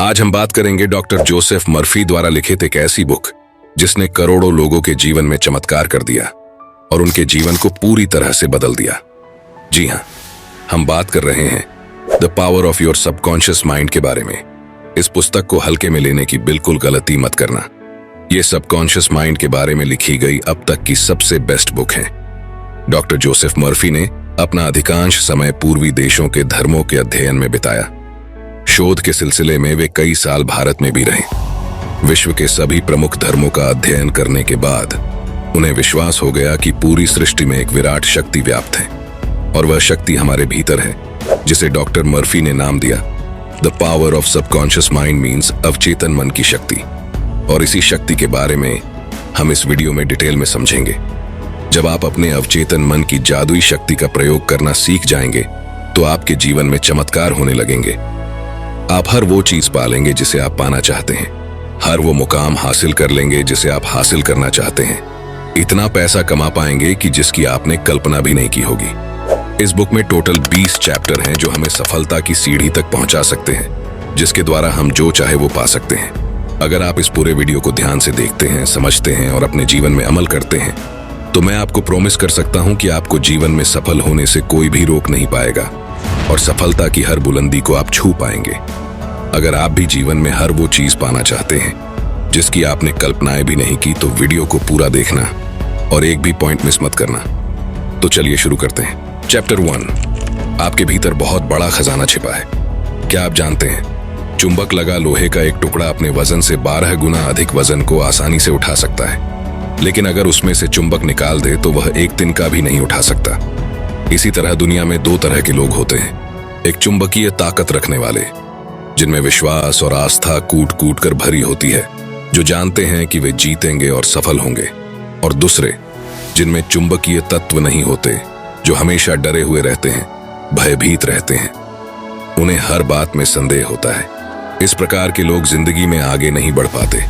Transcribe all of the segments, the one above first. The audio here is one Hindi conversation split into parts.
आज हम बात करेंगे डॉक्टर जोसेफ मर्फी द्वारा लिखित एक ऐसी बुक जिसने करोड़ों लोगों के जीवन में चमत्कार कर दिया और उनके जीवन को पूरी तरह से बदल दिया। जी हां, हम बात कर रहे हैं the power of your subconscious mind के बारे में। इस पुस्तक को हल्के में लेने की बिल्कुल गलती मत करना। यह सबकॉन्शियस माइंड के बारे में लिखी गई अब तक की सबसे बेस्ट बुक है। डॉक्टर जोसेफ मर्फी ने अपना अधिकांश समय पूर्वी देशों के धर्मों के अध्ययन में बिताया। शोध के सिलसिले में वे कई साल भारत में भी रहे। विश्व के सभी प्रमुख धर्मों का अध्ययन करने के बाद उन्हें विश्वास हो गया कि पूरी सृष्टि में एक विराट शक्ति व्याप्त है और वह शक्ति हमारे भीतर है, जिसे डॉक्टर मर्फी ने नाम दिया the power of subconscious mind means अवचेतन मन की शक्ति। और इसी शक्ति के बारे में हम इस वीडियो में डिटेल में समझेंगे। जब आप अपने अवचेतन मन की जादुई शक्ति का प्रयोग करना सीख जाएंगे तो आपके जीवन में चमत्कार होने लगेंगे। आप हर वो चीज पालेंगे जिसे आप पाना चाहते हैं, हर वो मुकाम हासिल कर लेंगे जिसे आप हासिल करना चाहते हैं। इतना पैसा कमा पाएंगे कि जिसकी आपने कल्पना भी नहीं की होगी। इस बुक में टोटल 20 चैप्टर हैं जो हमें सफलता की सीढ़ी तक पहुंचा सकते हैं, जिसके द्वारा हम जो चाहे वो पा सकते हैं। अगर आप इस पूरे वीडियो को ध्यान से देखते हैं, समझते हैं और अपने जीवन में अमल करते हैं तो मैं आपको प्रॉमिस कर सकता हूं कि आपको जीवन में सफल होने से कोई भी रोक नहीं पाएगा और सफलता की हर बुलंदी को आप छू पाएंगे। अगर आप भी जीवन में हर वो चीज पाना चाहते हैं जिसकी आपने कल्पनाएं भी नहीं की तो वीडियो को पूरा देखना और एक भी पॉइंट मिस मत करना। तो चलिए शुरू करते हैं। चैप्टर 1, आपके भीतर बहुत बड़ा खजाना छिपा है। क्या आप जानते हैं, चुंबक लगा लोहे का एक टुकड़ा अपने वजन से 12 गुना अधिक वजन को आसानी से उठा सकता है, लेकिन अगर उसमें से चुंबक निकाल दे तो वह एक दिन का भी नहीं उठा सकता। इसी तरह दुनिया में 2 तरह के लोग होते हैं। एक चुंबकीय ताकत रखने वाले, जिनमें विश्वास और आस्था कूट कूट कर भरी होती है, जो जानते हैं कि वे जीतेंगे और सफल होंगे। और दूसरे, जिनमें चुंबकीय तत्व नहीं होते, जो हमेशा डरे हुए रहते हैं, भयभीत रहते हैं, उन्हें हर बात में संदेह होता है। इस प्रकार के लोग जिंदगी में आगे नहीं बढ़ पाते।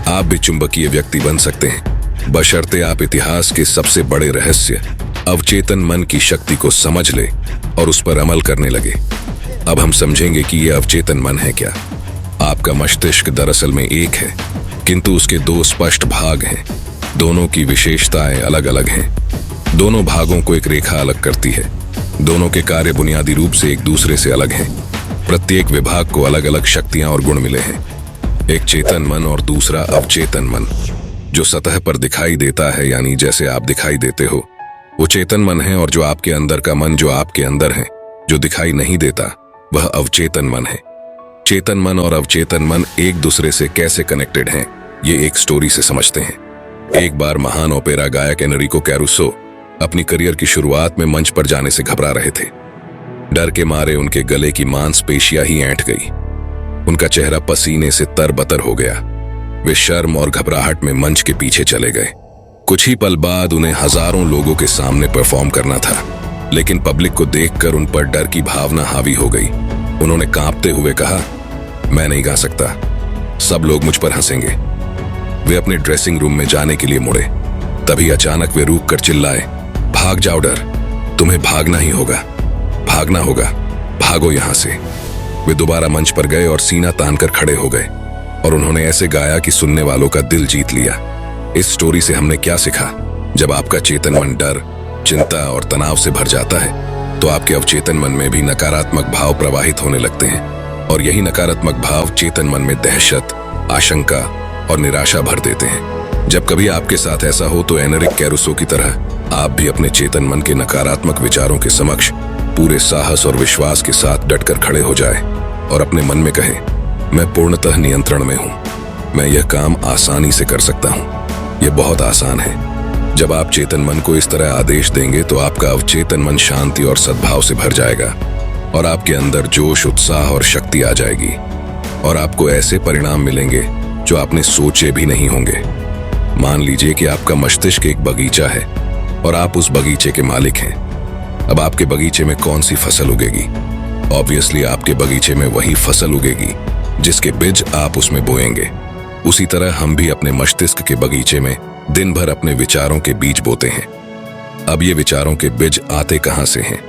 आप भी चुंबकीय व्यक्ति बन सकते हैं, बशर्ते आप इतिहास के सबसे बड़े रहस्य अवचेतन मन की शक्ति को समझ ले और उस पर अमल करने लगे। अब हम समझेंगे कि यह अवचेतन मन है क्या। आपका मस्तिष्क दरअसल में एक है, किंतु उसके 2 स्पष्ट भाग हैं। दोनों की विशेषताएं अलग अलग हैं। दोनों भागों को एक रेखा अलग करती है। दोनों के कार्य बुनियादी रूप से एक दूसरे से अलग हैं। प्रत्येक विभाग को अलग अलग शक्तियां और गुण मिले हैं। एक चेतन मन और दूसरा अवचेतन मन। जो सतह पर दिखाई देता है, यानी जैसे आप दिखाई देते हो, वो चेतन मन है, और जो आपके अंदर का मन जो आपके अंदर है, जो दिखाई नहीं देता, वह अवचेतन मन है। चेतन मन और अवचेतन मन एक दूसरे से कैसे कनेक्टेड हैं, ये एक स्टोरी से समझते हैं। एक बार महान ओपेरा गायक एनरिको कैरुसो अपनी करियर की शुरुआत में मंच पर जाने से घबरा रहे थे। डर के मारे उनके गले की मांसपेशियां ही ऐंठ गई। उनका चेहरा पसीने से तरबतर हो गया। वे शर्म और घबराहट में मंच के पीछे चले गए। कुछ ही पल बाद उन्हें हजारों लोगों के सामने परफॉर्म करना था, लेकिन पब्लिक को देखकर उन पर डर की भावना हावी हो गई। उन्होंने कांपते हुए कहा, मैं नहीं गा सकता, सब लोग मुझ पर हंसेंगे। वे अपने ड्रेसिंग रूम में जाने के लिए मुड़े। तभी अचानक वे रुक कर चिल्लाए, भाग जाओ डर, तुम्हें भागना ही होगा, भागना होगा, भागो यहां से। वे दोबारा मंच पर गए और सीना तानकर खड़े हो गए और उन्होंने ऐसे गाया कि सुनने वालों का दिल जीत लिया। इस स्टोरी से हमने क्या सीखा? जब आपका चेतन मन डर, चिंता और तनाव से भर जाता है तो आपके अवचेतन मन में भी नकारात्मक भाव प्रवाहित होने लगते हैं, और यही नकारात्मक भाव चेतन मन में दहशत, आशंका और निराशा भर देते हैं। जब कभी आपके साथ ऐसा हो तो एनरिक कैरुसो की तरह आप भी अपने चेतन मन के नकारात्मक विचारों के समक्ष पूरे साहस और विश्वास के साथ डटकर खड़े हो जाए और अपने मन में कहे, मैं पूर्णतः नियंत्रण में हूं, मैं यह काम आसानी से कर सकता हूं, यह बहुत आसान है। जब आप चेतन मन को इस तरह आदेश देंगे तो आपका अवचेतन मन शांति और सद्भाव से भर जाएगा और आपके अंदर जोश, उत्साह और शक्ति आ जाएगी, और आपको ऐसे परिणाम मिलेंगे जो आपने सोचे भी नहीं होंगे। मान लीजिए कि आपका मस्तिष्क एक बगीचा है और आप उस बगीचे के मालिक हैं। अब आपके बगीचे में कौन सी फसल उगेगी? ऑब्वियसली आपके बगीचे में वही फसल उगेगी जिसके बीज आप उसमें बोएंगे। उसी तरह हम भी अपने मस्तिष्क के बगीचे में दिन भर अपने विचारों के बीज बोते हैं। अब ये विचारों के बीज आते कहां से हैं?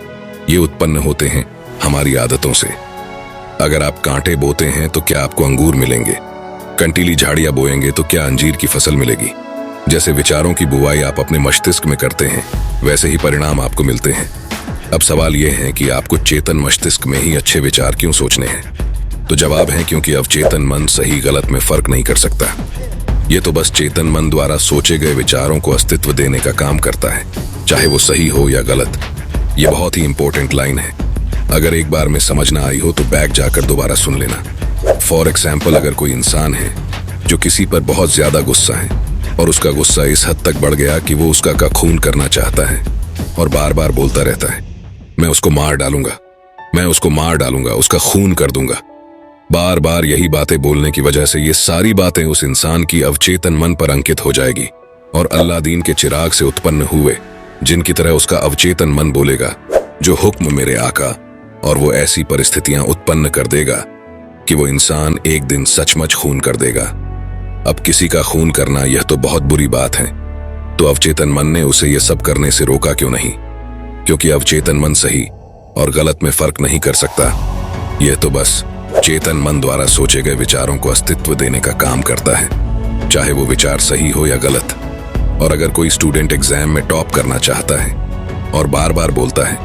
ये उत्पन्न होते हैं हमारी आदतों से। अगर आप कांटे बोते हैं तो क्या आपको अंगूर मिलेंगे? कंटीली झाड़ियां बोएंगे तो क्या अंजीर की फसल मिलेगी? जैसे विचारों की बुवाई आप अपने मस्तिष्क में करते हैं, वैसे ही परिणाम आपको मिलते हैं। अब सवाल यह है कि आपको चेतन मस्तिष्क में ही अच्छे विचार क्यों सोचने हैं? तो जवाब है क्योंकि अवचेतन मन सही गलत में फर्क नहीं कर सकता। ये तो बस चेतन मन द्वारा सोचे गए विचारों को अस्तित्व देने का काम करता है, चाहे वो सही हो या गलत। ये बहुत ही इंपॉर्टेंट लाइन है। अगर एक बार में समझ ना आई हो तो बैक जाकर दोबारा सुन लेना। फॉर एग्जाम्पल, अगर कोई इंसान है जो किसी पर बहुत ज्यादा गुस्सा है और उसका गुस्सा इस हद तक बढ़ गया कि वो उसका का खून करना चाहता है और बार बार बोलता रहता है, मैं उसको मार डालूंगा, मैं उसको मार डालूंगा, उसका खून कर दूंगा। बार बार यही बातें बोलने की वजह से ये सारी बातें उस इंसान की अवचेतन मन पर अंकित हो जाएगी और अल्लादीन के चिराग से उत्पन्न हुए जिनकी तरह उसका अवचेतन मन बोलेगा, जो हुक्म मेरे आका, और वो ऐसी परिस्थितियां उत्पन्न कर देगा कि वो इंसान एक दिन सचमुच खून कर देगा। अब किसी का खून करना यह तो बहुत बुरी बात है, तो अवचेतन मन ने उसे यह सब करने से रोका क्यों नहीं? क्योंकि अवचेतन मन सही और गलत में फर्क नहीं कर सकता। यह तो बस चेतन मन द्वारा सोचे गए विचारों को अस्तित्व देने का काम करता है, चाहे वो विचार सही हो या गलत। और अगर कोई स्टूडेंट एग्जाम में टॉप करना चाहता है और बार बार बोलता है,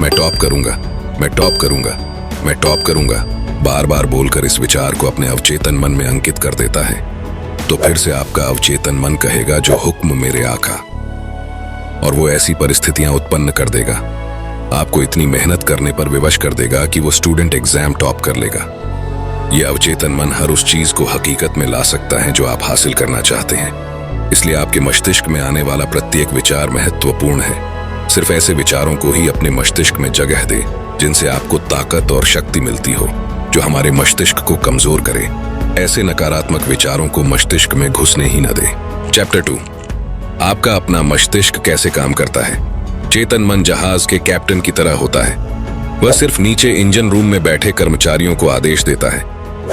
मैं टॉप करूंगा, मैं टॉप करूंगा, मैं टॉप करूंगा, बार बार बोलकर इस विचार को अपने अवचेतन मन में अंकित कर देता है, तो फिर से आपका अवचेतन मन कहेगा, जो हुक्म मेरे आका, और वो ऐसी परिस्थितियां उत्पन्न कर देगा, आपको इतनी मेहनत करने पर विवश कर देगा कि वो स्टूडेंट एग्जाम टॉप कर लेगा। ये अवचेतन मन हर उस चीज को हकीकत में ला सकता है जो आप हासिल करना चाहते हैं। इसलिए आपके मस्तिष्क में आने वाला प्रत्येक विचार महत्वपूर्ण है। सिर्फ ऐसे विचारों को ही अपने मस्तिष्क में जगह दे जिनसे आपको ताकत और शक्ति मिलती हो, जो हमारे मस्तिष्क को कमजोर करे। ऐसे नकारात्मक विचारों को मस्तिष्क में घुसने ही न दे। चैप्टर 2, आपका अपना मस्तिष्क कैसे काम करता है। चेतन मन जहाज के कैप्टन की तरह होता है। वह सिर्फ नीचे इंजन रूम में बैठे कर्मचारियों को आदेश देता है,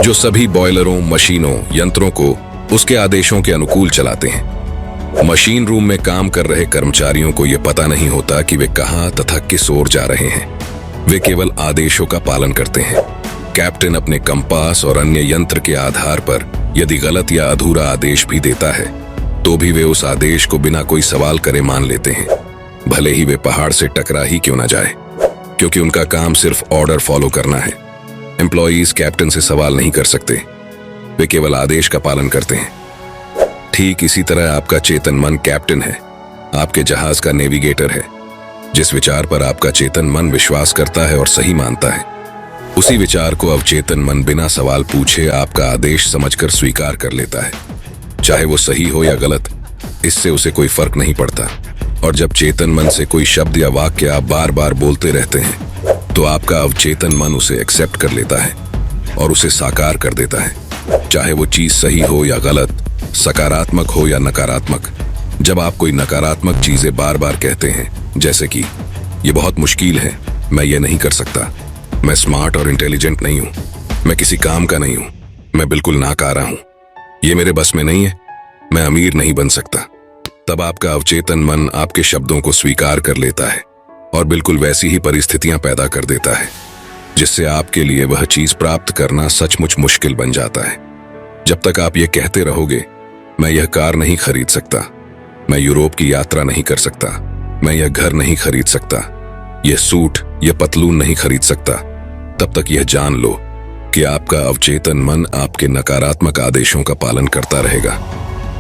जो सभी बॉयलरों, मशीनों, यंत्रों को उसके आदेशों के अनुकूल चलाते हैं। मशीन रूम में काम कर रहे कर्मचारियों को यह पता नहीं होता कि वे कहां तथा किस ओर जा रहे हैं। वे केवल आदेशों का पालन करते हैं। कैप्टन अपने कंपास और अन्य यंत्र के आधार पर यदि गलत या अधूरा आदेश भी देता है, तो भी वे उस आदेश को बिना कोई सवाल करे मान लेते हैं, भले ही वे पहाड़ से टकरा ही क्यों ना जाए, क्योंकि उनका काम सिर्फ ऑर्डर फॉलो करना है। एम्प्लॉयज कैप्टन से सवाल नहीं कर सकते, वे केवल आदेश का पालन करते हैं। ठीक इसी तरह आपका चेतन मन कैप्टन है, आपके जहाज का नेविगेटर है। जिस विचार पर आपका चेतन मन विश्वास करता है और सही मानता है, उसी विचार को अवचेतन मन बिना सवाल पूछे आपका आदेश समझकर स्वीकार कर लेता है, चाहे वो सही हो या गलत, इससे उसे कोई फर्क नहीं पड़ता। और जब चेतन मन से कोई शब्द या वाक्य आप बार बार बोलते रहते हैं, तो आपका अवचेतन मन उसे एक्सेप्ट कर लेता है और उसे साकार कर देता है, चाहे वो चीज सही हो या गलत, सकारात्मक हो या नकारात्मक। जब आप कोई नकारात्मक चीजें बार बार कहते हैं, जैसे कि ये बहुत मुश्किल है, मैं ये नहीं कर सकता, मैं स्मार्ट और इंटेलिजेंट नहीं हूं, मैं किसी काम का नहीं हूं, मैं बिल्कुल नाकारा हूं, ये मेरे बस में नहीं है, मैं अमीर नहीं बन सकता, तब आपका अवचेतन मन आपके शब्दों को स्वीकार कर लेता है और बिल्कुल वैसी ही परिस्थितियां पैदा कर देता है, जिससे आपके लिए वह चीज प्राप्त करना सचमुच मुश्किल बन जाता है। जब तक आप ये कहते रहोगे, मैं यह कार नहीं खरीद सकता, मैं यूरोप की यात्रा नहीं कर सकता, मैं यह घर नहीं खरीद सकता, यह सूट, यह पतलून नहीं खरीद सकता, तब तक यह जान लो कि आपका अवचेतन मन आपके नकारात्मक आदेशों का पालन करता रहेगा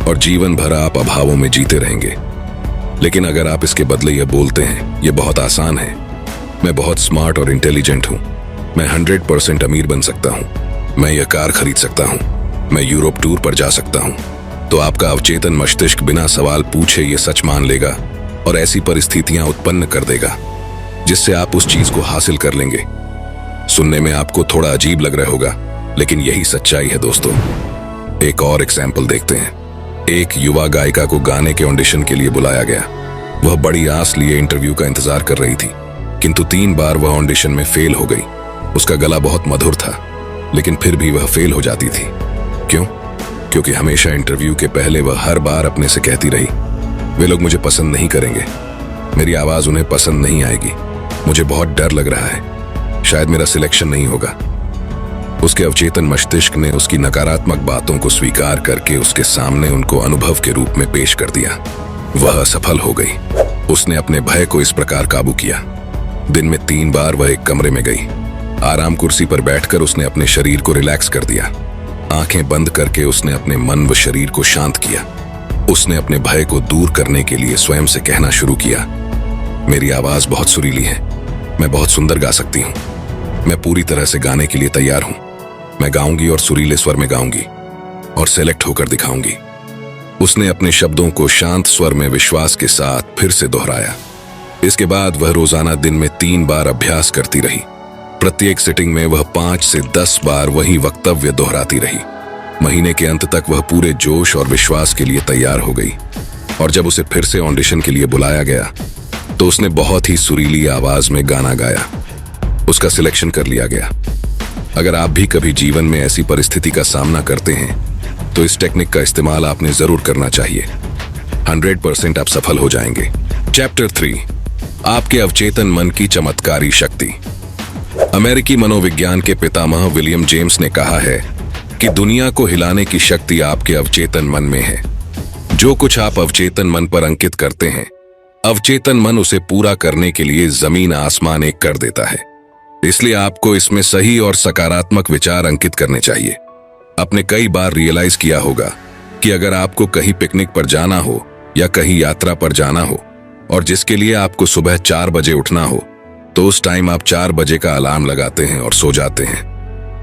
और जीवन भर आप अभावों में जीते रहेंगे। लेकिन अगर आप इसके बदले यह बोलते हैं, यह बहुत आसान है, मैं बहुत स्मार्ट और इंटेलिजेंट हूं, मैं 100% अमीर बन सकता हूं, मैं यह कार खरीद सकता हूं, मैं यूरोप टूर पर जा सकता हूं, तो आपका अवचेतन मस्तिष्क बिना सवाल पूछे ये सच मान लेगा और ऐसी परिस्थितियां उत्पन्न कर देगा जिससे आप उस चीज को हासिल कर लेंगे। सुनने में आपको थोड़ा अजीब लग रहा होगा, लेकिन यही सच्चाई है दोस्तों। एक और एग्जाम्पल देखते हैं। एक युवा गायिका को गाने के ऑडिशन के लिए बुलाया गया। वह बड़ी आस लिए इंटरव्यू का इंतजार कर रही थी, किंतु 3 बार वह ऑडिशन में फेल हो गई। उसका गला बहुत मधुर था, लेकिन फिर भी वह फेल हो जाती थी। क्यों? क्योंकि हमेशा इंटरव्यू के पहले वह हर बार अपने से कहती रही, वे लोग मुझे पसंद नहीं करेंगे, मेरी आवाज उन्हें पसंद नहीं आएगी, मुझे बहुत डर लग रहा है, शायद मेरा सिलेक्शन नहीं होगा। उसके अवचेतन मस्तिष्क ने उसकी नकारात्मक बातों को स्वीकार करके उसके सामने उनको अनुभव के रूप में पेश कर दिया। वह असफल हो गई। उसने अपने भय को इस प्रकार काबू किया। दिन में 3 बार वह एक कमरे में गई। आराम कुर्सी पर बैठकर उसने अपने शरीर को रिलैक्स कर दिया। आंखें बंद करके उसने अपने मन व शरीर को शांत किया। उसने अपने भय को दूर करने के लिए स्वयं से कहना शुरू किया, मेरी आवाज बहुत सुरीली है, मैं बहुत सुंदर गा सकती हूँ, मैं पूरी तरह से गाने के लिए तैयार हूँ, मैं गाऊंगी और सुरीले स्वर में गाऊंगी और सेलेक्ट होकर दिखाऊंगी। उसने अपने शब्दों को शांत स्वर में विश्वास के साथ फिर से दोहराया। इसके बाद वह रोजाना दिन में 3 बार अभ्यास करती रही। प्रत्येक सिटिंग में वह 5 से 10 बार वही वक्तव्य दोहराती रही। महीने के अंत तक वह पूरे जोश और विश्वास के लिए तैयार हो गई और जब उसे फिर से ऑडिशन के लिए बुलाया गया तो उसने बहुत ही सुरीली आवाज में गाना गाया। उसका सिलेक्शन कर लिया गया। अगर आप भी कभी जीवन में ऐसी परिस्थिति का सामना करते हैं तो इस टेक्निक का इस्तेमाल आपने जरूर करना चाहिए। 100% आप सफल हो जाएंगे। चैप्टर 3, आपके अवचेतन मन की चमत्कारी शक्ति। अमेरिकी मनोविज्ञान के पितामह विलियम जेम्स ने कहा है कि दुनिया को हिलाने की शक्ति आपके अवचेतन मन में है। जो कुछ आप अवचेतन मन पर अंकित करते हैं, अवचेतन मन उसे पूरा करने के लिए जमीन आसमान एक कर देता है। इसलिए आपको इसमें सही और सकारात्मक विचार अंकित करने चाहिए। आपने कई बार रियलाइज किया होगा कि अगर आपको कहीं पिकनिक पर जाना हो या कहीं यात्रा पर जाना हो और जिसके लिए आपको सुबह 4 बजे उठना हो, तो उस टाइम आप 4 बजे का अलार्म लगाते हैं और सो जाते हैं।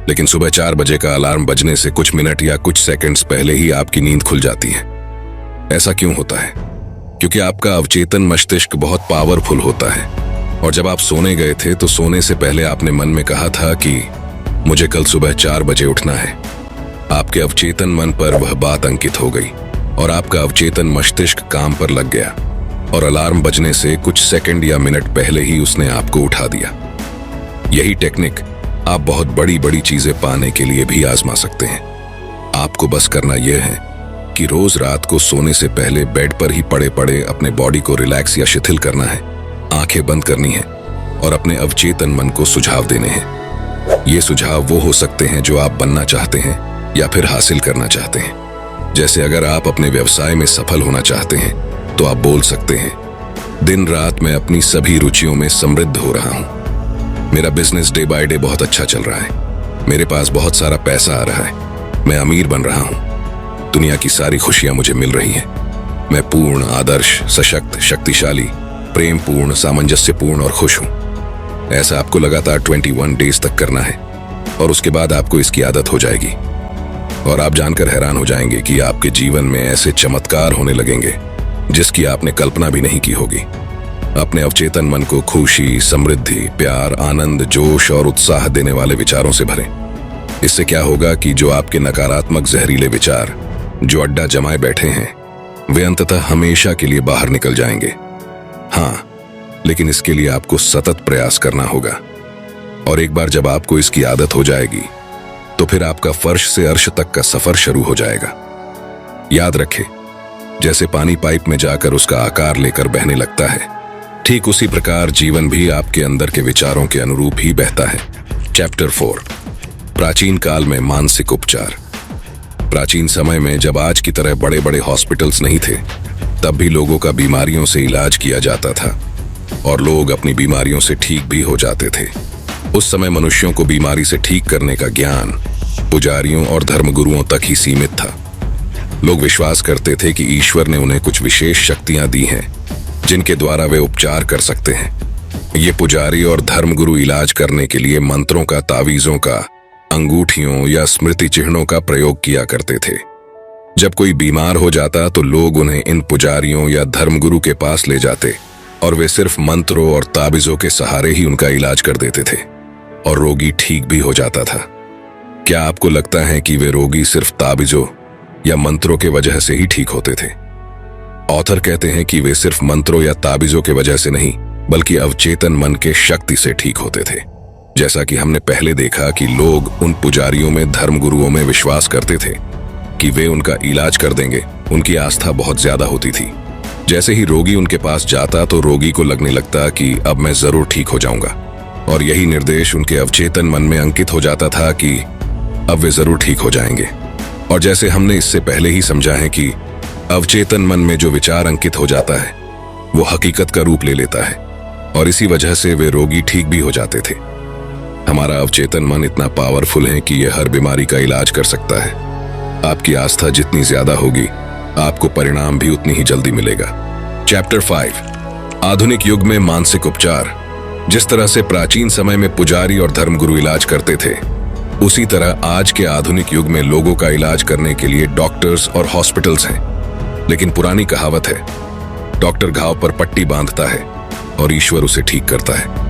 लेकिन सुबह 4 बजे का अलार्म बजने से कुछ मिनट या कुछ सेकंड्स पहले ही आपकी नींद खुल जाती है। ऐसा क्यों होता है? क्योंकि आपका अवचेतन मस्तिष्क बहुत पावरफुल होता है और जब आप सोने गए थे तो सोने से पहले आपने मन में कहा था कि मुझे कल सुबह 4 बजे उठना है। आपके अवचेतन मन पर वह बात अंकित हो गई और आपका अवचेतन मस्तिष्क काम पर लग गया और अलार्म बजने से कुछ सेकंड या मिनट पहले ही उसने आपको उठा दिया। यही टेक्निक आप बहुत बड़ी बड़ी चीजें पाने के लिए भी आजमा सकते हैं। आपको बस करना यह है कि रोज रात को सोने से पहले बेड पर ही पड़े पड़े अपने बॉडी को रिलैक्स या शिथिल करना है, आंखें बंद करनी है और अपने अवचेतन मन को सुझाव देने हैं। ये सुझाव वो हो सकते हैं जो आप बनना चाहते हैं या फिर हासिल करना चाहते हैं। जैसे अगर आप अपने व्यवसाय में सफल होना चाहते हैं तो आप बोल सकते हैं, दिन रात मैं अपनी सभी रुचियों में समृद्ध हो रहा हूं। मेरा बिजनेस डे बाय डे बहुत अच्छा चल रहा है। मेरे पास बहुत सारा पैसा आ रहा है। मैं अमीर बन रहा हूं। दुनिया की सारी खुशियां मुझे मिल रही हैं। मैं पूर्ण, आदर्श, सशक्त, शक्तिशाली, प्रेमपूर्ण, सामंजस्यपूर्ण और खुश हूं। ऐसा आपको लगातार 21 डेज तक करना है और उसके बाद आपको इसकी आदत हो जाएगी और आप जानकर हैरान हो जाएंगे कि आपके जीवन में ऐसे चमत्कार होने लगेंगे जिसकी आपने कल्पना भी नहीं की होगी। अपने अवचेतन मन को खुशी, समृद्धि, प्यार, आनंद, जोश और उत्साह देने वाले विचारों से भरें। इससे क्या होगा कि जो आपके नकारात्मक जहरीले विचार जो अड्डा जमाए बैठे हैं वे अंततः हमेशा के लिए बाहर निकल जाएंगे। हाँ, लेकिन इसके लिए आपको सतत प्रयास करना होगा और एक बार जब आपको इसकी आदत हो जाएगी तो फिर आपका फर्श से अर्श तक का सफर शुरू हो जाएगा। याद रखें, जैसे पानी पाइप में जाकर उसका आकार लेकर बहने लगता है, ठीक उसी प्रकार जीवन भी आपके अंदर के विचारों के अनुरूप ही बहता है। चैप्टर 4, प्राचीन काल में मानसिक उपचार। प्राचीन समय में जब आज की तरह बड़े बड़े हॉस्पिटल्स नहीं थे, तब भी लोगों का बीमारियों से इलाज किया जाता था और लोग अपनी बीमारियों से ठीक भी हो जाते थे। उस समय मनुष्यों को बीमारी से ठीक करने का ज्ञान पुजारियों और धर्मगुरुओं तक ही सीमित था। लोग विश्वास करते थे कि ईश्वर ने उन्हें कुछ विशेष शक्तियां दी हैं जिनके द्वारा वे उपचार कर सकते हैं। ये पुजारी और धर्मगुरु इलाज करने के लिए मंत्रों का, तावीजों का, अंगूठियों या स्मृति चिन्हों का प्रयोग किया करते थे। जब कोई बीमार हो जाता तो लोग उन्हें इन पुजारियों या धर्मगुरु के पास ले जाते और वे सिर्फ मंत्रों और ताबीजों के सहारे ही उनका इलाज कर देते थे और रोगी ठीक भी हो जाता था। क्या आपको लगता है कि वे रोगी सिर्फ ताबीजों या मंत्रों के वजह से ही ठीक होते थे? ऑथर कहते हैं कि वे सिर्फ मंत्रों या ताबीजों के वजह से नहीं, बल्कि अवचेतन मन के शक्ति से ठीक होते थे। जैसा कि हमने पहले देखा कि लोग उन पुजारियों में, धर्मगुरुओं में विश्वास करते थे कि वे उनका इलाज कर देंगे। उनकी आस्था बहुत ज्यादा होती थी। जैसे ही रोगी उनके पास जाता तो रोगी को लगने लगता कि अब मैं जरूर ठीक हो जाऊंगा और यही निर्देश उनके अवचेतन मन में अंकित हो जाता था कि अब वे जरूर ठीक हो जाएंगे। और जैसे हमने इससे पहले ही समझा है कि अवचेतन मन में जो विचार अंकित हो जाता है वो हकीकत का रूप ले लेता है, और इसी वजह से वे रोगी ठीक भी हो जाते थे। हमारा अवचेतन मन इतना पावरफुल है कि यह हर बीमारी का इलाज कर सकता है। आपकी आस्था जितनी ज्यादा होगी, आपको परिणाम भी उतनी ही जल्दी मिलेगा। चैप्टर 5, आधुनिक युग में मानसिक उपचार। जिस तरह से प्राचीन समय में पुजारी और धर्मगुरु इलाज करते थे, उसी तरह आज के आधुनिक युग में लोगों का इलाज करने के लिए डॉक्टर्स और हॉस्पिटल्स हैं। लेकिन पुरानी कहावत है, डॉक्टर घाव पर पट्टी बांधता है और ईश्वर उसे ठीक करता है।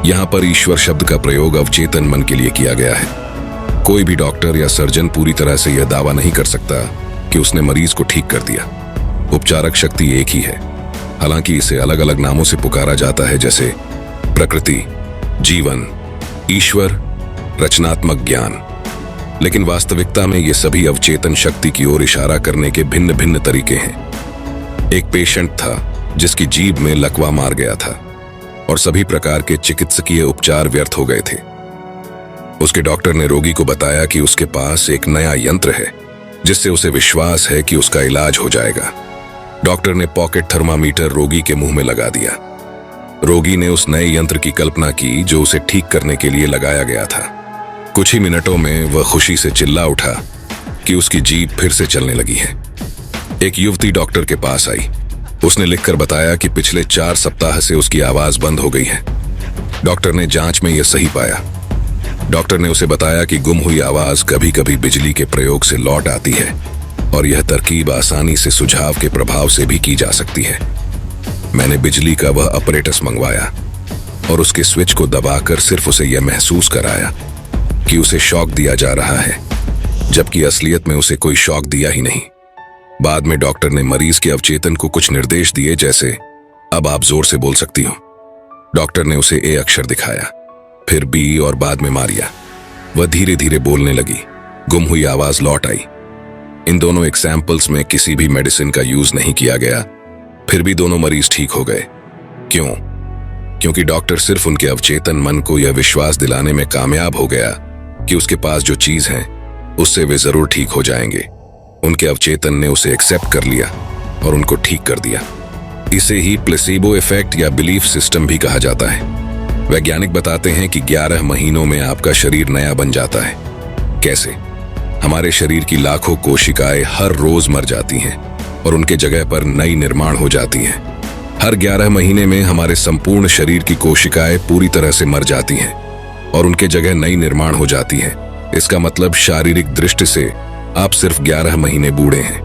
यहाँ पर ईश्वर शब्द का प्रयोग अवचेतन मन के लिए किया गया है। कोई भी डॉक्टर या सर्जन पूरी तरह से यह दावा नहीं कर सकता कि उसने मरीज को ठीक कर दिया। उपचारक शक्ति एक ही है, हालांकि इसे अलग अलग नामों से पुकारा जाता है, जैसे प्रकृति, जीवन, ईश्वर, रचनात्मक ज्ञान। लेकिन वास्तविकता में ये सभी अवचेतन शक्ति की ओर इशारा करने के भिन्न भिन्न तरीके हैं। एक पेशेंट था जिसकी जीभ में लकवा मार गया था और सभी प्रकार के चिकित्सकीय उपचार व्यर्थ हो गए थे। उसके डॉक्टर ने रोगी को बताया कि उसके पास एक नया यंत्र है जिससे उसे विश्वास है कि उसका इलाज हो जाएगा। डॉक्टर ने पॉकेट थर्मामीटर रोगी के मुंह में लगा दिया। रोगी ने उस नए यंत्र की कल्पना की जो उसे ठीक करने के लिए लगाया गया था। कुछ ही मिनटों में वह खुशी से चिल्ला उठा कि उसकी जीभ फिर से चलने लगी है। एक युवती डॉक्टर के पास आई। उसने लिखकर बताया कि पिछले 4 सप्ताह से उसकी आवाज बंद हो गई है। डॉक्टर ने जांच में यह सही पाया। डॉक्टर ने उसे बताया कि गुम हुई आवाज कभी कभी बिजली के प्रयोग से लौट आती है और यह तरकीब आसानी से सुझाव के प्रभाव से भी की जा सकती है। मैंने बिजली का वह अपरेटस मंगवाया और उसके स्विच को दबाकर सिर्फ उसे यह महसूस कराया कि उसे शॉक दिया जा रहा है, जबकि असलियत में उसे कोई शॉक दिया ही नहीं। बाद में डॉक्टर ने मरीज के अवचेतन को कुछ निर्देश दिए, जैसे अब आप जोर से बोल सकती हो। डॉक्टर ने उसे ए अक्षर दिखाया, फिर बी और बाद में मारिया। वह धीरे धीरे बोलने लगी। गुम हुई आवाज लौट आई। इन दोनों एग्जाम्पल्स में किसी भी मेडिसिन का यूज नहीं किया गया, फिर भी दोनों मरीज ठीक हो गए। क्यों? क्योंकि डॉक्टर सिर्फ उनके अवचेतन मन को यह विश्वास दिलाने में कामयाब हो गया कि उसके पास जो चीज है उससे वे जरूर ठीक हो जाएंगे। उनके अवचेतन ने उसे एक्सेप्ट कर लिया और उनको ठीक कर दिया। इसे ही प्लेसिबो इफेक्ट या बिलीफ सिस्टम भी कहा जाता है। वैज्ञानिक बताते हैं कि 11 महीनों में आपका शरीर नया बन जाता है। कैसे? हमारे शरीर की लाखों कोशिकाएं हर रोज मर जाती हैं और उनके जगह पर नई निर्माण हो जाती हैं। हर 11 महीने में हमारे संपूर्ण शरीर की कोशिकाएं पूरी तरह से मर जाती हैं और उनके जगह नई निर्माण हो जाती हैं। इसका मतलब शारीरिक दृष्टि से आप सिर्फ 11 महीने बूढ़े हैं।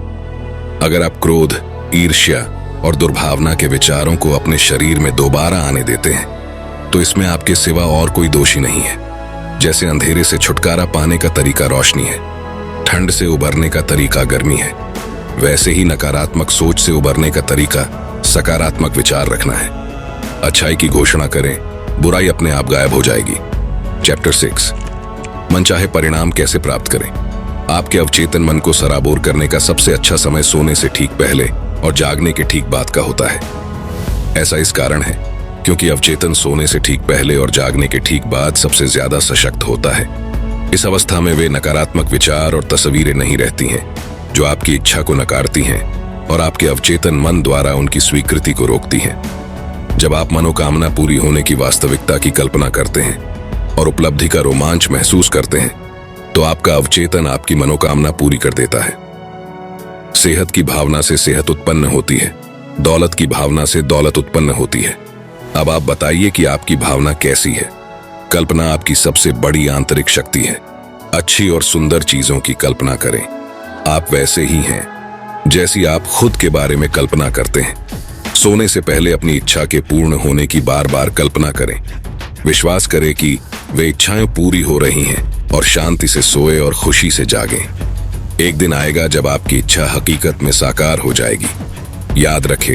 अगर आप क्रोध, ईर्ष्या और दुर्भावना के विचारों को अपने शरीर में दोबारा आने देते हैं तो इसमें आपके सिवा और कोई दोषी नहीं है। जैसे अंधेरे से छुटकारा पाने का तरीका रोशनी है, ठंड से उबरने का तरीका गर्मी है, वैसे ही नकारात्मक सोच से उबरने का तरीका सकारात्मक विचार रखना है। अच्छाई की घोषणा करें, बुराई अपने आप गायब हो जाएगी। चैप्टर 6, मनचाहे परिणाम कैसे प्राप्त करें। आपके अवचेतन मन को सराबोर करने का सबसे अच्छा समय सोने से ठीक पहले और जागने के ठीक बाद का होता है। ऐसा इस कारण है क्योंकि अवचेतन सोने से ठीक पहले और जागने के ठीक बाद सबसे ज्यादा सशक्त होता है। इस अवस्था में वे नकारात्मक विचार और तस्वीरें नहीं रहती हैं जो आपकी इच्छा को नकारती हैं और आपके अवचेतन मन द्वारा उनकी स्वीकृति को रोकती हैं। जब आप मनोकामना पूरी होने की वास्तविकता की कल्पना करते हैं और उपलब्धि का रोमांच महसूस करते हैं तो आपका अवचेतन आपकी मनोकामना पूरी कर देता है। सेहत की भावना से सेहत उत्पन्न होती है, दौलत की भावना से दौलत उत्पन्न होती है। अब आप बताइए कि आपकी भावना कैसी है। कल्पना आपकी सबसे बड़ी आंतरिक शक्ति है। अच्छी और सुंदर चीजों की कल्पना करें। आप वैसे ही हैं जैसी आप खुद के बारे में कल्पना करते हैं। सोने से पहले अपनी इच्छा के पूर्ण होने की बार बार कल्पना करें। विश्वास करें कि वे इच्छाएं पूरी हो रही हैं और शांति से सोए और खुशी से जागें। एक दिन आएगा जब आपकी इच्छा हकीकत में साकार हो जाएगी। याद रखें,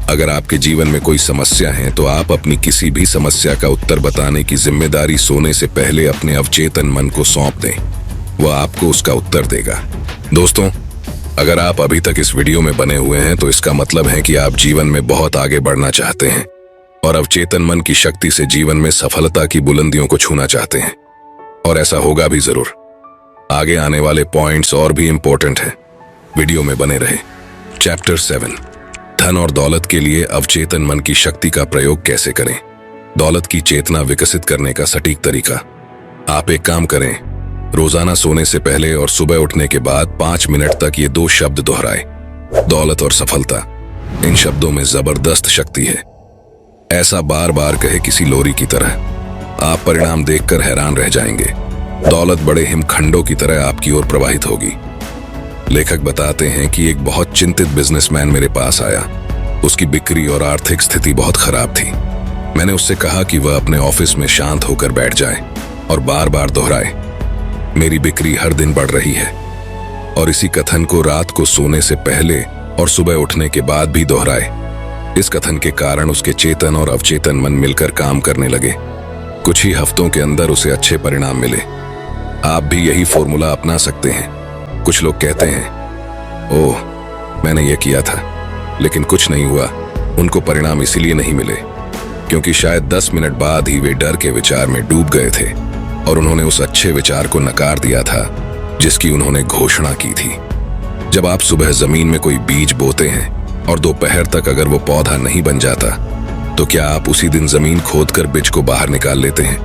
अगर आपके जीवन में कोई समस्या है तो आप अपनी किसी भी समस्या का उत्तर बताने की जिम्मेदारी सोने से पहले अपने अवचेतन मन को सौंप दें। वह आपको उसका उत्तर देगा। दोस्तों, अगर आप अभी तक इस वीडियो में बने हुए हैं तो इसका मतलब है कि आप जीवन में बहुत आगे बढ़ना चाहते हैं और अवचेतन मन की शक्ति से जीवन में सफलता की बुलंदियों को छूना चाहते हैं, और ऐसा होगा भी जरूर। आगे आने वाले पॉइंट्स और भी इंपॉर्टेंट हैं, वीडियो में बने रहे। चैप्टर 7, धन और दौलत के लिए अवचेतन मन की शक्ति का प्रयोग कैसे करें। दौलत की चेतना विकसित करने का सटीक तरीका। आप एक काम करें, रोजाना सोने से पहले और सुबह उठने के बाद 5 मिनट तक ये 2 शब्द दोहराए, दौलत और सफलता। इन शब्दों में जबरदस्त शक्ति है। ऐसा बार बार कहे किसी लोरी की तरह। आप परिणाम देखकर हैरान रह जाएंगे। दौलत बड़े हिमखंडों की तरह आपकी ओर प्रवाहित होगी। लेखक बताते हैं कि एक बहुत चिंतित बिजनेसमैन मेरे पास आया। उसकी बिक्री और आर्थिक स्थिति बहुत खराब थी। मैंने उससे कहा कि वह अपने ऑफिस में शांत होकर बैठ जाए और बार बार दोहराए, मेरी बिक्री हर दिन बढ़ रही है। और इसी कथन को रात को सोने से पहले और सुबह उठने के बाद भी दोहराए। इस कथन के कारण उसके चेतन और अवचेतन मन मिलकर काम करने लगे। कुछ ही हफ्तों के अंदर उसे अच्छे परिणाम मिले। आप भी यही फॉर्मूला अपना सकते हैं। कुछ लोग कहते हैं, ओह मैंने ये किया था लेकिन कुछ नहीं हुआ। उनको परिणाम इसीलिए नहीं मिले क्योंकि शायद 10 मिनट बाद ही वे डर के विचार में डूब गए थे और उन्होंने उस अच्छे विचार को नकार दिया था जिसकी उन्होंने घोषणा की थी। जब आप सुबह जमीन में कोई बीज बोते हैं और दोपहर तक अगर वो पौधा नहीं बन जाता, तो क्या आप उसी दिन जमीन खोदकर बीज को बाहर निकाल लेते हैं?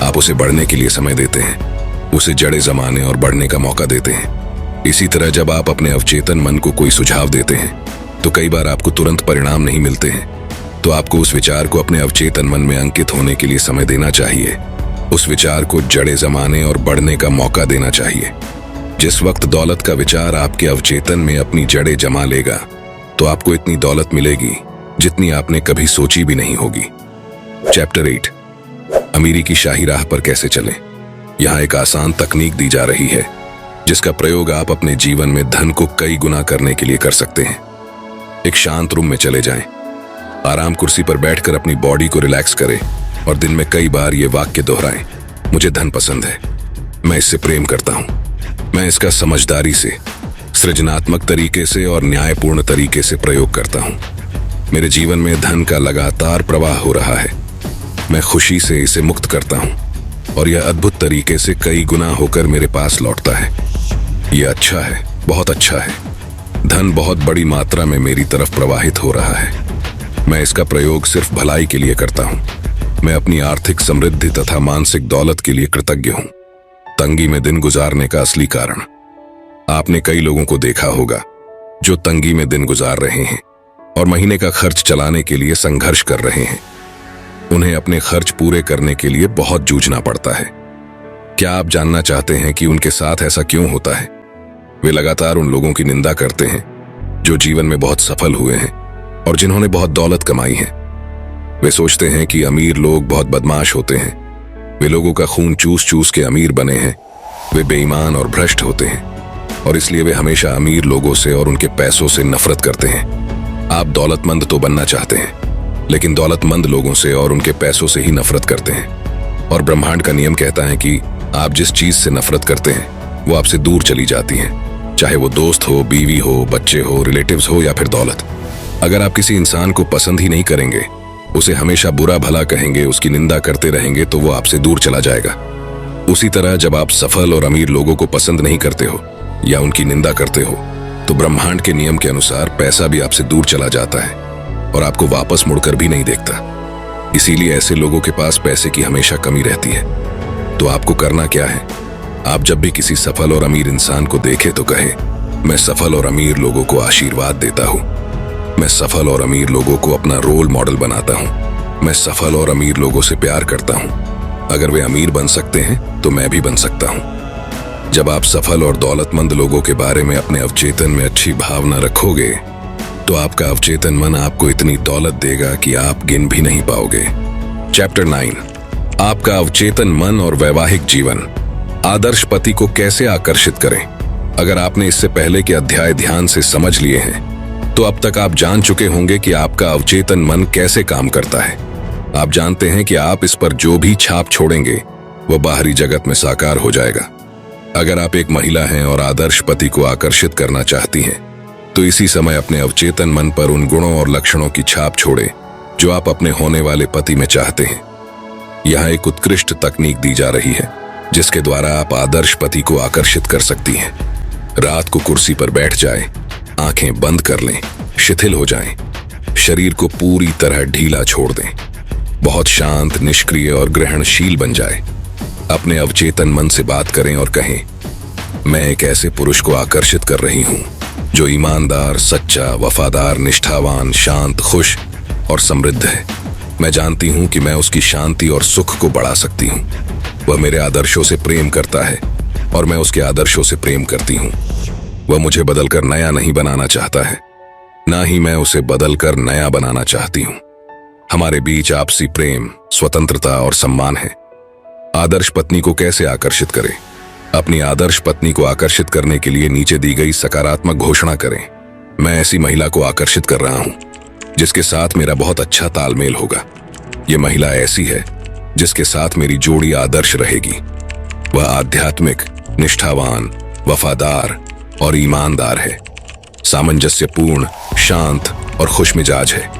आप उसे बढ़ने के लिए समय देते हैं, उसे जड़ें जमाने और बढ़ने का मौका देते हैं। इसी तरह जब आप अपने अवचेतन मन को कोई सुझाव देते हैं तो कई बार आपको तुरंत परिणाम नहीं मिलते हैं। तो आपको उस विचार को अपने अवचेतन मन में अंकित होने के लिए समय देना चाहिए। उस विचार को जड़ें जमाने और बढ़ने का मौका देना चाहिए। जिस वक्त दौलत का विचार आपके अवचेतन में अपनी जड़ें जमा लेगा तो आपको इतनी दौलत मिलेगी जितनी आपने कभी सोची भी नहीं होगी। चैप्टर 8, अमीरी की शाही राह पर कैसे चलें। यहाँ एक आसान तकनीक दी जा रही है जिसका प्रयोग आप अपने जीवन में धन को कई गुना करने के लिए कर सकते हैं। एक शांत रूम में चले जाएं, आराम कुर्सी पर बैठकर अपनी बॉडी को रिलैक्स करें और दिन में कई बार ये वाक्य दोहराएं, मुझे धन पसंद है, मैं इससे प्रेम करता हूं, मैं इसका समझदारी से, सृजनात्मक तरीके से और न्यायपूर्ण तरीके से प्रयोग करता हूं। मेरे जीवन में धन का लगातार प्रवाह हो रहा है, मैं खुशी से इसे मुक्त करता हूं और यह अद्भुत तरीके से कई गुना होकर मेरे पास लौटता है। यह अच्छा है, बहुत अच्छा है। धन बहुत बड़ी मात्रा में मेरी तरफ प्रवाहित हो रहा है। मैं इसका प्रयोग सिर्फ भलाई के लिए करता हूं। मैं अपनी आर्थिक समृद्धि तथा मानसिक दौलत के लिए कृतज्ञ हूं। तंगी में दिन गुजारने का असली कारण। आपने कई लोगों को देखा होगा जो तंगी में दिन गुजार रहे हैं और महीने का खर्च चलाने के लिए संघर्ष कर रहे हैं। उन्हें अपने खर्च पूरे करने के लिए बहुत जूझना पड़ता है। क्या आप जानना चाहते हैं कि उनके साथ ऐसा क्यों होता है? वे लगातार उन लोगों की निंदा करते हैं जो जीवन में बहुत सफल हुए हैं और जिन्होंने बहुत दौलत कमाई है। वे सोचते हैं कि अमीर लोग बहुत बदमाश होते हैं, वे लोगों का खून चूस चूस के अमीर बने हैं, वे बेईमान और भ्रष्ट होते हैं और इसलिए वे हमेशा अमीर लोगों से और उनके पैसों से नफरत करते हैं। आप दौलतमंद तो बनना चाहते हैं लेकिन दौलतमंद लोगों से और उनके पैसों से ही नफरत करते हैं। और ब्रह्मांड का नियम कहता है कि आप जिस चीज से नफरत करते हैं वो आपसे दूर चली जाती है, चाहे वो दोस्त हो, बीवी हो, बच्चे हो, रिलेटिव्स हो या फिर दौलत। अगर आप किसी इंसान को पसंद ही नहीं करेंगे, उसे हमेशा बुरा भला कहेंगे, उसकी निंदा करते रहेंगे, तो वो आपसे दूर चला जाएगा। उसी तरह जब आप सफल और अमीर लोगों को पसंद नहीं करते हो या उनकी निंदा करते हो तो ब्रह्मांड के नियम के अनुसार पैसा भी आपसे दूर चला जाता है और आपको वापस मुड़कर भी नहीं देखता। इसीलिए ऐसे लोगों के पास पैसे की हमेशा कमी रहती है। तो आपको करना क्या है? आप जब भी किसी सफल और अमीर इंसान को देखें तो कहे, मैं सफल और अमीर लोगों को आशीर्वाद देता हूँ, मैं सफल और अमीर लोगों को अपना रोल मॉडल बनाता हूँ, मैं सफल और अमीर लोगों से प्यार करता हूँ। अगर वे अमीर बन सकते हैं तो मैं भी बन सकता हूँ। जब आप सफल और दौलतमंद लोगों के बारे में अपने अवचेतन में अच्छी भावना रखोगे तो आपका अवचेतन मन आपको इतनी दौलत देगा कि आप गिन भी नहीं पाओगे। चैप्टर 9, आपका अवचेतन मन और वैवाहिक जीवन। आदर्श पति को कैसे आकर्षित करें। अगर आपने इससे पहले के अध्याय ध्यान से समझ लिए हैं तो अब तक आप जान चुके होंगे कि आपका अवचेतन मन कैसे काम करता है। आप जानते हैं कि आप इस पर जो भी छाप छोड़ेंगे वह बाहरी जगत में साकार हो जाएगा। अगर आप एक महिला हैं और आदर्श पति को आकर्षित करना चाहती हैं तो इसी समय अपने अवचेतन मन पर उन गुणों और लक्षणों की छाप छोड़ें जो आप अपने होने वाले पति में चाहते हैं। यहाँ एक उत्कृष्ट तकनीक दी जा रही है जिसके द्वारा आप आदर्श पति को आकर्षित कर सकती हैं। रात को कुर्सी पर बैठ जाएं, आंखें बंद कर लें, शिथिल हो जाएं, शरीर को पूरी तरह ढीला छोड़ दें, बहुत शांत, निष्क्रिय और ग्रहणशील बन जाए। अपने अवचेतन मन से बात करें और कहें, मैं एक ऐसे पुरुष को आकर्षित कर रही हूं जो ईमानदार, सच्चा, वफादार, निष्ठावान, शांत, खुश और समृद्ध है। मैं जानती हूं कि मैं उसकी शांति और सुख को बढ़ा सकती हूं। वह मेरे आदर्शों से प्रेम करता है और मैं उसके आदर्शों से प्रेम करती हूं। वह मुझे बदलकर नया नहीं बनाना चाहता है, ना ही मैं उसे बदलकर नया बनाना चाहती हूं। हमारे बीच आपसी प्रेम, स्वतंत्रता और सम्मान है। आदर्श पत्नी को कैसे आकर्षित करें? अपनी आदर्श पत्नी को आकर्षित करने के लिए नीचे दी गई सकारात्मक घोषणा करें। मैं ऐसी महिला को आकर्षित कर रहा हूं जिसके साथ मेरा बहुत अच्छा तालमेल होगा। यह महिला ऐसी है जिसके साथ मेरी जोड़ी आदर्श रहेगी। वह आध्यात्मिक, निष्ठावान, वफादार और ईमानदार है, सामंजस्यपूर्ण, शांत और खुशमिजाज है।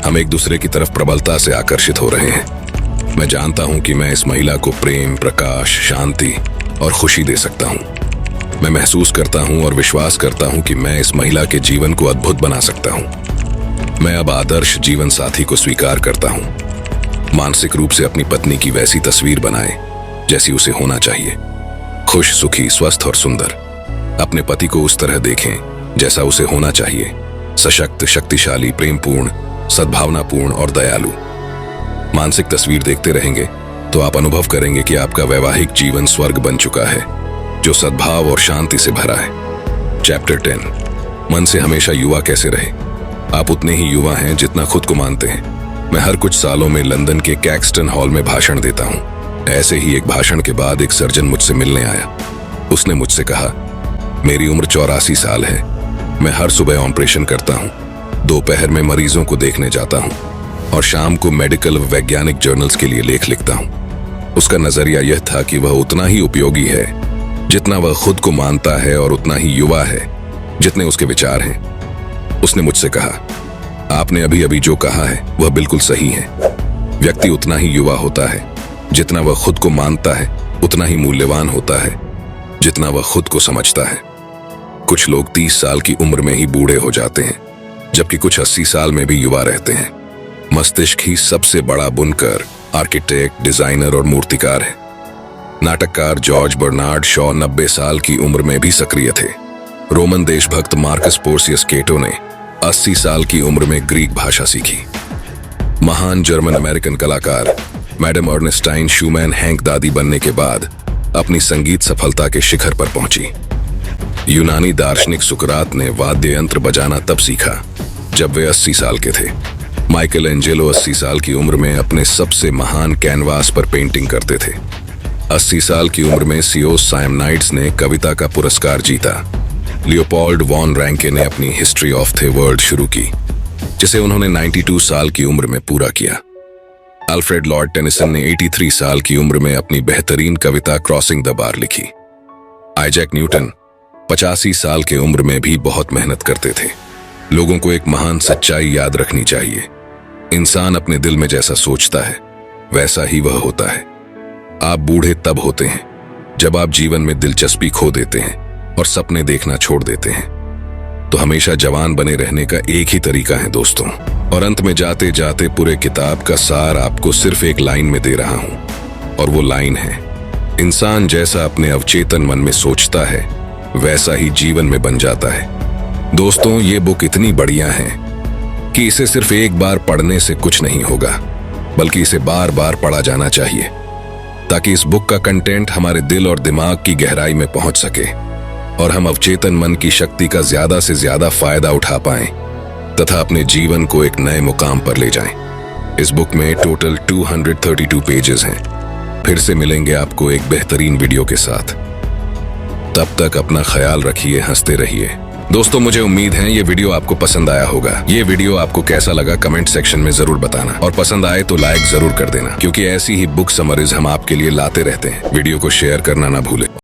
हम एक दूसरे की तरफ प्रबलता से आकर्षित हो रहे हैं। मैं जानता हूं कि मैं इस महिला को प्रेम, प्रकाश, शांति और खुशी दे सकता हूं। मैं महसूस करता हूं और विश्वास करता हूं कि मैं इस महिला के जीवन को अद्भुत बना सकता हूं। मैं अब आदर्श जीवन साथी को स्वीकार करता हूं। मानसिक रूप से अपनी पत्नी की वैसी तस्वीर बनाएं जैसी उसे होना चाहिए, खुश, सुखी, स्वस्थ और सुंदर। अपने पति को उस तरह देखें जैसा उसे होना चाहिए, सशक्त, शक्तिशाली, प्रेमपूर्ण, सद्भावनापूर्ण और दयालु। मानसिक तस्वीर देखते रहेंगे तो आप अनुभव करेंगे कि आपका वैवाहिक जीवन स्वर्ग बन चुका है, जो सद्भाव और शांति से भरा है। चैप्टर 10, मन से हमेशा युवा कैसे रहे। आप उतने ही युवा हैं जितना खुद को मानते हैं। मैं हर कुछ सालों में लंदन के कैक्सटन हॉल में भाषण देता हूँ। ऐसे ही एक भाषण के बाद एक सर्जन मुझसे मिलने आया। उसने मुझसे कहा, मेरी उम्र 84 साल है। मैं हर सुबह ऑपरेशन करता हूँ, दोपहर में मरीजों को देखने जाता हूँ और शाम को मेडिकल वैज्ञानिक जर्नल्स के लिए लेख लिखता हूँ। उसका नजरिया यह था कि वह उतना ही उपयोगी है जितना वह खुद को मानता है और उतना ही युवा है जितने उसके विचार हैं। उसने मुझसे कहा, आपने अभी अभी जो कहा है वह बिल्कुल सही है। व्यक्ति उतना ही युवा होता है जितना वह खुद को मानता है, उतना ही मूल्यवान होता है जितना वह खुद को समझता है। कुछ लोग 30 साल की उम्र में ही बूढ़े हो जाते हैं, जबकि कुछ 80 साल में भी युवा रहते हैं। मस्तिष्क ही सबसे बड़ा बुनकर, आर्किटेक्ट, डिजाइनर और मूर्तिकार है। नाटककार जॉर्ज बर्नार्ड शॉ 90 साल की उम्र में भी सक्रिय थे। रोमन देशभक्त मार्कस पोर्सियस केटो ने 80 साल की उम्र में ग्रीक भाषा सीखी। महान जर्मन अमेरिकन कलाकार मैडम अर्नेस्टाइन शूमैन हैंक दादी बनने के बाद अपनी संगीत सफलता के शिखर पर पहुंची। यूनानी दार्शनिक सुकरात ने वाद्य यंत्र बजाना तब सीखा जब वे 80 साल के थे। माइकल एंजेलो 80 साल की उम्र में अपने सबसे महान कैनवास पर पेंटिंग करते थे। 80 साल की उम्र में सियोस सायमनाइड्स ने कविता का पुरस्कार जीता। लियोपोल्ड वॉन रैंके ने अपनी हिस्ट्री ऑफ द वर्ल्ड शुरू की, जिसे उन्होंने 92 साल की उम्र में पूरा किया। अल्फ्रेड लॉर्ड टेनिसन ने 83 साल की उम्र में अपनी बेहतरीन कविता क्रॉसिंग द बार लिखी। आइजैक न्यूटन 85 साल की उम्र में भी बहुत मेहनत करते थे। लोगों को एक महान सच्चाई याद रखनी चाहिए, इंसान अपने दिल में जैसा सोचता है वैसा ही वह होता है। आप बूढ़े तब होते हैं जब आप जीवन में दिलचस्पी खो देते हैं और सपने देखना छोड़ देते हैं। तो हमेशा जवान बने रहने का एक ही तरीका है दोस्तों। और अंत में जाते जाते पूरे किताब का सार आपको सिर्फ एक लाइन में दे रहा हूं, और वो लाइन है, इंसान जैसा अपने अवचेतन मन में सोचता है वैसा ही जीवन में बन जाता है। दोस्तों, ये बुक इतनी बढ़िया है कि इसे सिर्फ एक बार पढ़ने से कुछ नहीं होगा, बल्कि इसे बार बार पढ़ा जाना चाहिए, ताकि इस बुक का कंटेंट हमारे दिल और दिमाग की गहराई में पहुंच सके और हम अवचेतन मन की शक्ति का ज्यादा से ज्यादा फायदा उठा पाएं तथा अपने जीवन को एक नए मुकाम पर ले जाएं। इस बुक में टोटल 232 पेजेस हैं। फिर से मिलेंगे आपको एक बेहतरीन वीडियो के साथ। तब तक अपना ख्याल रखिए, हंसते रहिए। दोस्तों, मुझे उम्मीद है ये वीडियो आपको पसंद आया होगा। ये वीडियो आपको कैसा लगा कमेंट सेक्शन में जरूर बताना, और पसंद आए तो लाइक जरूर कर देना, क्योंकि ऐसी ही बुक समरीज हम आपके लिए लाते रहते हैं। वीडियो को शेयर करना ना भूलें।